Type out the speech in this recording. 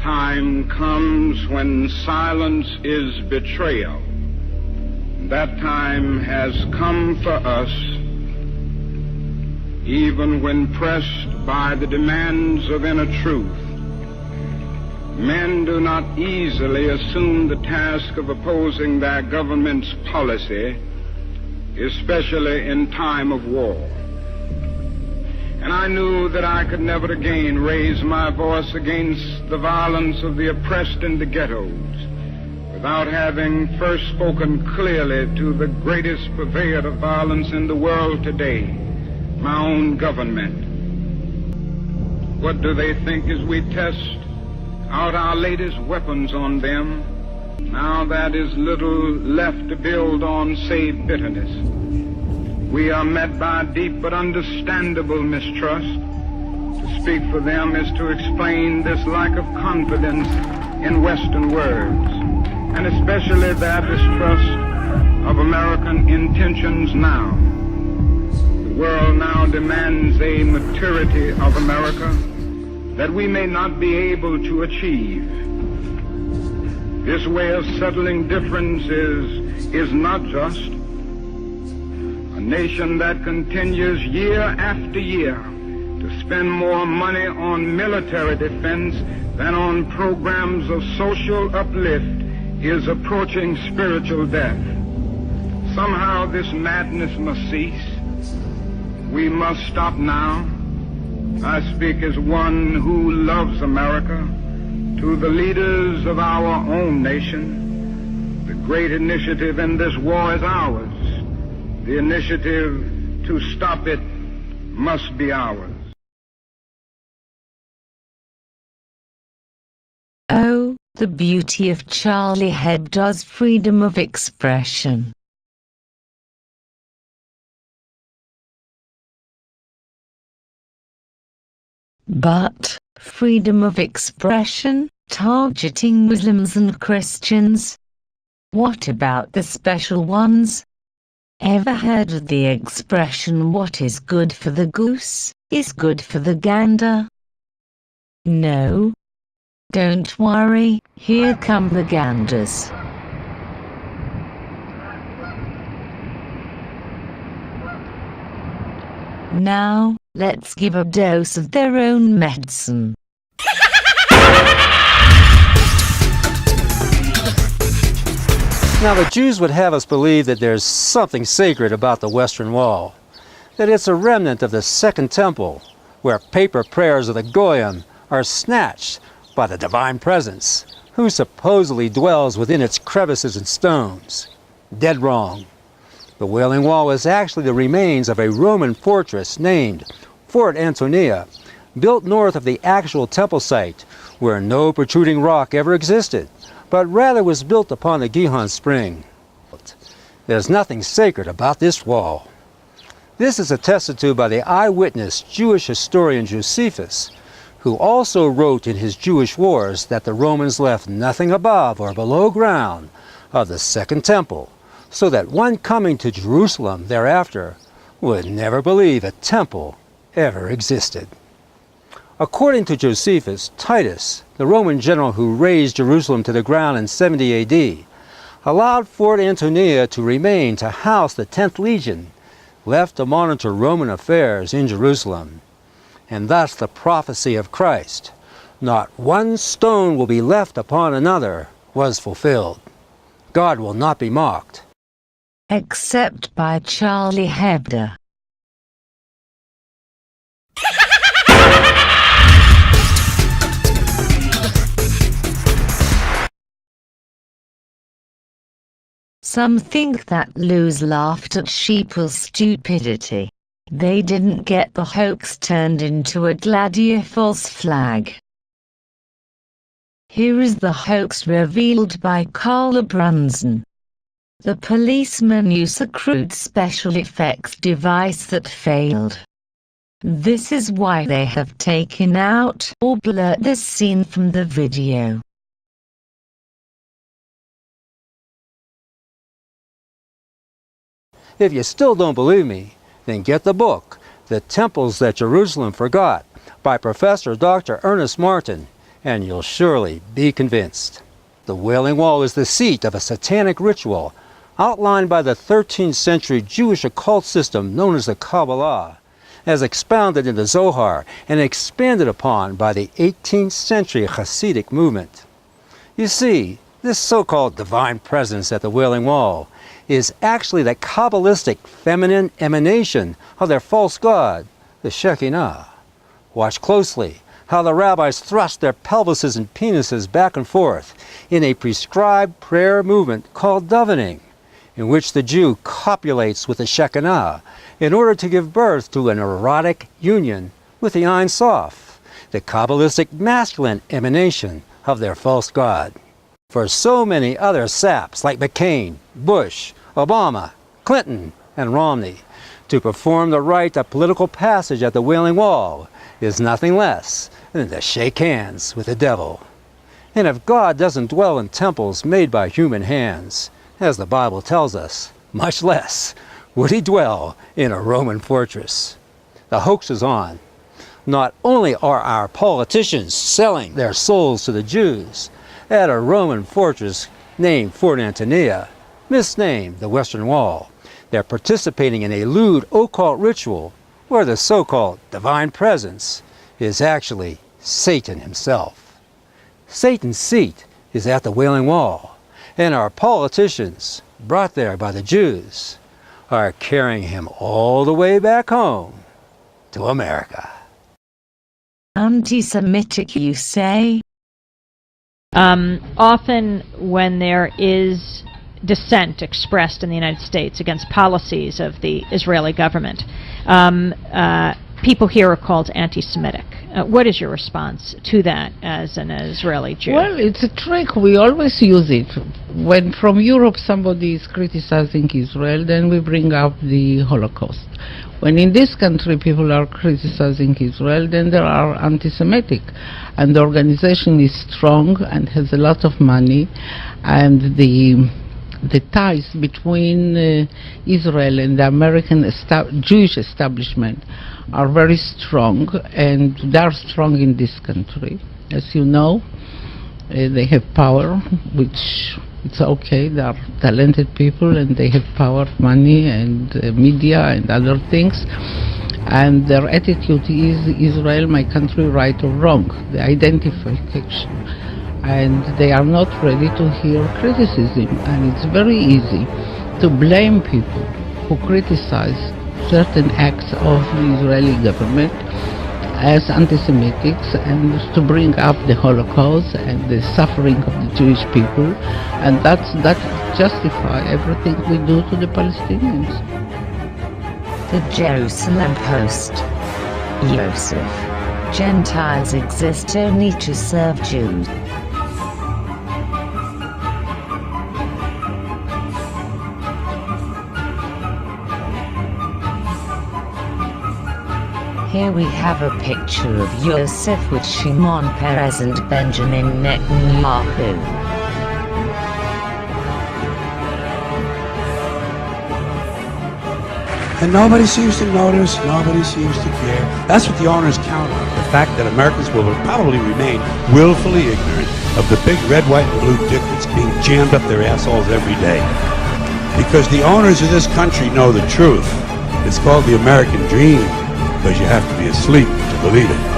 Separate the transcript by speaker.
Speaker 1: time comes when silence is betrayal. That time has come for us, even when pressed by the demands of inner truth. Men do not easily assume the task of opposing their government's policy, especially in time of war. And I knew that I could never again raise my voice against the violence of the oppressed in the ghettos without having first spoken clearly to the greatest purveyor of violence in the world today, my own government. What do they think as we test out our latest weapons on them? Now that is little left to build on save bitterness. We are met by deep but understandable mistrust. To speak for them is to explain this lack of confidence in Western words, and especially their distrust of American intentions now. The world now demands a maturity of America that we may not be able to achieve. This way of settling differences is not just. A nation that continues year after year to spend more money on military defense than on programs of social uplift is approaching spiritual death. Somehow this madness must cease. We must stop now. I speak as one who loves America, to the leaders of our own nation. The great initiative in this war is ours. The initiative to stop it must be ours.
Speaker 2: Oh, the beauty of Charlie Hebdo's freedom of expression. But freedom of expression, targeting Muslims and Christians? What about the special ones? Ever heard of the expression, what is good for the goose is good for the gander? No? Don't worry, here come the ganders. Now, let's give a dose of their own medicine.
Speaker 3: Now the Jews would have us believe that there's something sacred about the Western Wall, that it's a remnant of the Second Temple, where paper prayers of the Goyim are snatched by the divine presence, who supposedly dwells within its crevices and stones. Dead wrong. The Wailing Wall is actually the remains of a Roman fortress named Fort Antonia, built north of the actual temple site, where no protruding rock ever existed, but rather was built upon the Gihon Spring. There's nothing sacred about this wall. This is attested to by the eyewitness Jewish historian Josephus, who also wrote in his Jewish Wars that the Romans left nothing above or below ground of the Second Temple, so that one coming to Jerusalem thereafter would never believe a temple ever existed. According to Josephus, Titus, the Roman general who razed Jerusalem to the ground in 70 AD, allowed Fort Antonia to remain to house the 10th Legion, left to monitor Roman affairs in Jerusalem. And thus the prophecy of Christ, not one stone will be left upon another, was fulfilled. God will not be mocked.
Speaker 2: Except by Charlie Hebdo. Some think that Luz laughed at sheeple's stupidity. They didn't get the hoax turned into a Gladiator false flag. Here is the hoax revealed by Carla Brunson. The policeman used a crude special effects device that failed. This is why they have taken out or blurred this scene from the video.
Speaker 3: If you still don't believe me, then get the book, The Temples That Jerusalem Forgot, by Professor Dr. Ernest Martin, and you'll surely be convinced. The Wailing Wall is the seat of a satanic ritual outlined by the 13th century Jewish occult system known as the Kabbalah, as expounded in the Zohar and expanded upon by the 18th century Hasidic movement. You see, this so-called divine presence at the Wailing Wall is actually the Kabbalistic feminine emanation of their false god, the Shekinah. Watch closely how the rabbis thrust their pelvises and penises back and forth in a prescribed prayer movement called davening, in which the Jew copulates with the Shekinah in order to give birth to an erotic union with the Ein Sof, the Kabbalistic masculine emanation of their false god. For so many other saps like McCain, Bush, Obama, Clinton, and Romney, to perform the rite of political passage at the Wailing Wall is nothing less than to shake hands with the devil. And if God doesn't dwell in temples made by human hands, as the Bible tells us, much less would he dwell in a Roman fortress. The hoax is on. Not only are our politicians selling their souls to the Jews at a Roman fortress named Fort Antonia, misnamed the Western Wall, they're participating in a lewd occult ritual where the so-called divine presence is actually Satan himself. Satan's seat is at the Wailing Wall, and our politicians, brought there by the Jews, are carrying him all the way back home to America.
Speaker 2: Anti-Semitic, you say?
Speaker 4: Often when there is dissent expressed in the United States against policies of the Israeli government, people here are called anti-Semitic. What is your response to that as an Israeli Jew?
Speaker 5: Well, it's a trick. We always use it. When from Europe somebody is criticizing Israel, then we bring up the Holocaust. When in this country people are criticizing Israel, then they are anti-Semitic. And the organization is strong and has a lot of money, and the ties between Israel and the American Jewish establishment are very strong, and they are strong in this country. As you know, they have power, which it's okay. They are talented people, and they have power, money, and media, and other things. And their attitude is Israel, my country, right or wrong, the identification. And they are not ready to hear criticism, and it's very easy to blame people who criticize certain acts of the Israeli government as anti-Semitics, and to bring up the Holocaust and the suffering of the Jewish people, and that justify everything we do to the Palestinians.
Speaker 2: The Jerusalem Post. Yosef. Gentiles exist only to serve Jews. Here we have a picture of Yosef with Shimon Peres and Benjamin Netanyahu.
Speaker 6: And nobody seems to notice, nobody seems to care. That's what the owners count on, the fact that Americans will probably remain willfully ignorant of the big red, white, and blue dick that's being jammed up their assholes every day. Because the owners of this country know the truth. It's called the American dream, because you have to be asleep to believe it.